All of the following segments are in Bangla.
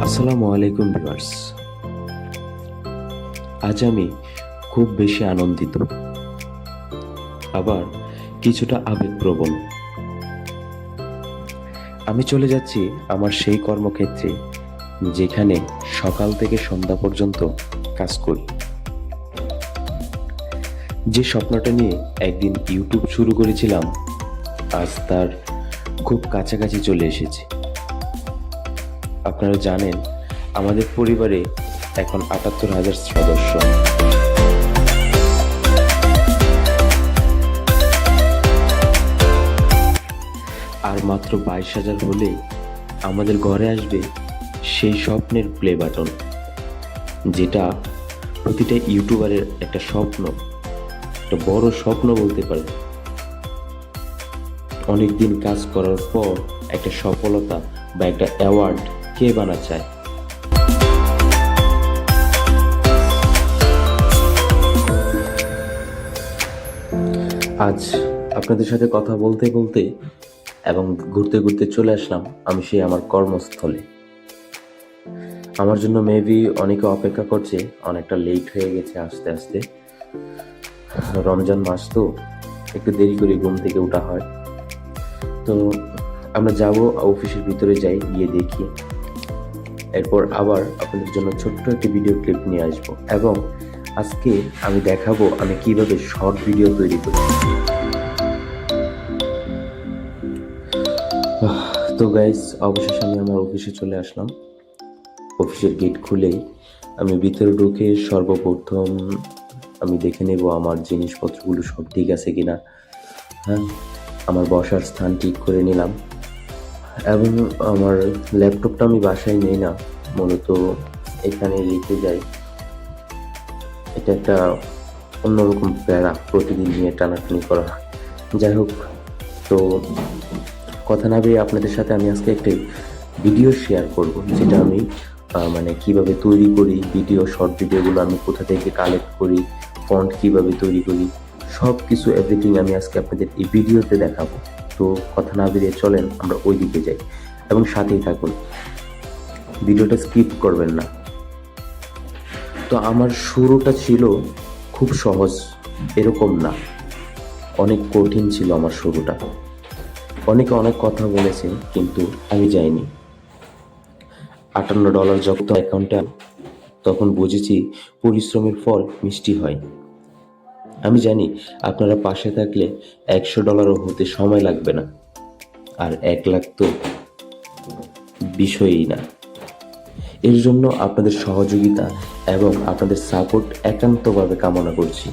আসসালামু আলাইকুম ভিউয়ার্স। আজ আমি খুব বেশি আনন্দিত, আবার কিছুটা আবেগপ্রবণ। আমি চলে যাচ্ছি আমার সেই কর্মক্ষেত্রে যেখানে সকাল থেকে সন্ধ্যা পর্যন্ত কাজ করি। যে স্বপ্নটা নিয়ে একদিন ইউটিউব শুরু করেছিলাম, আজ তার খুব কাছাকাছি চলে এসেছি। আপনারা জানেন, আমাদের পরিবারে এখন ৭৮,০০০ সদস্য। আর মাত্র ২২,০০০ হলেই আমাদের ঘরে আসবে সেই স্বপ্নের প্লে বাটন, যেটা প্রতিটা ইউটিউবারের একটা স্বপ্ন, একটা বড় স্বপ্ন বলতে পারে। অনেকদিন কাজ করার পর একটা সফলতা বা একটা অ্যাওয়ার্ড কে বানা চায়। আজ আপনাদের সাথে কথা বলতে বলতে এবং ঘুরতে ঘুরতে চলে আসলাম আমি সেই আমার কর্মস্থলে। আমার জন্য মেবি অনেকে অপেক্ষা করছে, অনেকটা লেট হয়ে গেছে আস্তে আস্তে। রমজান মাস তো একটু দেরি করে ঘুম থেকে ওঠা হয়। তো আমরা যাব, অফিসের ভিতরে যাই, গিয়ে দেখি, এরপর আবার আপনাদের জন্য ছোট্ট একটি ভিডিও ক্লিপ নিয়ে আসব এবং আজকে আমি দেখাবো আমি কিভাবে শর্ট ভিডিও তৈরি করি। তো গাইস, অবশেষে আমি আমার অফিসে চলে আসলাম। অফিসের গেট খুলেই আমি ভিতরে ঢুকে সর্বপ্রথম আমি দেখে নেব আমার জিনিসপত্রগুলো সব ঠিক আছে কিনা। হ্যাঁ, আমার বসার স্থান ঠিক করে নিলাম এবং আমার ল্যাপটপটা আমি বাসায় নেই না, মূলত এখানে রেখে যাই। এটা একটা অন্যরকম প্যারা, প্রতিদিন নিয়ে টানাটানি করা। যাই হোক, তো কথা না বেরিয়ে আপনাদের সাথে আমি আজকে একটি ভিডিও শেয়ার করব, যেটা আমি মানে কিভাবে তৈরি করি, শর্ট ভিডিওগুলো আমি কোথা থেকে কালেক্ট করি, ফন্ট কিভাবে তৈরি করি, সব কিছু এভরিথিং আমি আজকে আপনাদের এই ভিডিওতে দেখাবো। তো কথা না বেরিয়ে চলেন আমরা ওই দিকে যাই এবং সাথেই থাকুন, ভিডিওটা স্কিপ করবেন না। তো আমার শুরুটা ছিল খুব সহজ, এরকম না, অনেক কঠিন ছিল আমার শুরুটা। অনেকে অনেক কথা বলেছে কিন্তু আমি যাইনি। $৫৮ যখন অ্যাকাউন্টে তখন বুঝেছি পরিশ্রমের ফল মিষ্টি হয়। আমি জানি আপনারা পাশে থাকলে $১০০ হতে সময় লাগবে না, আর ১,০০,০০০ তো বিষয়ই না। এর জন্য আপনাদের সহযোগিতা এবং আপনাদের সাপোর্ট একান্তভাবে কামনা করছি।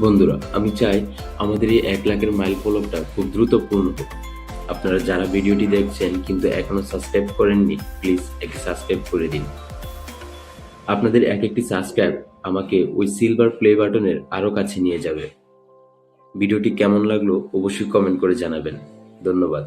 বন্ধুরা, আমি চাই আমাদের এই 1 লাখের মাইল ফলকটা খুব দ্রুত পূর্ণ হোক। আপনারা যারা ভিডিওটি দেখছেন কিন্তু এখনো সাবস্ক্রাইব করেননি, প্লিজ একটি সাবস্ক্রাইব করে দিন। আপনাদের এক একটি সাবস্ক্রাইব আমাকে ওই সিলভার প্লে বাটনের আরো কাছে নিয়ে যাবে। ভিডিওটি কেমন লাগলো অবশ্যই কমেন্ট করে জানাবেন। ধন্যবাদ।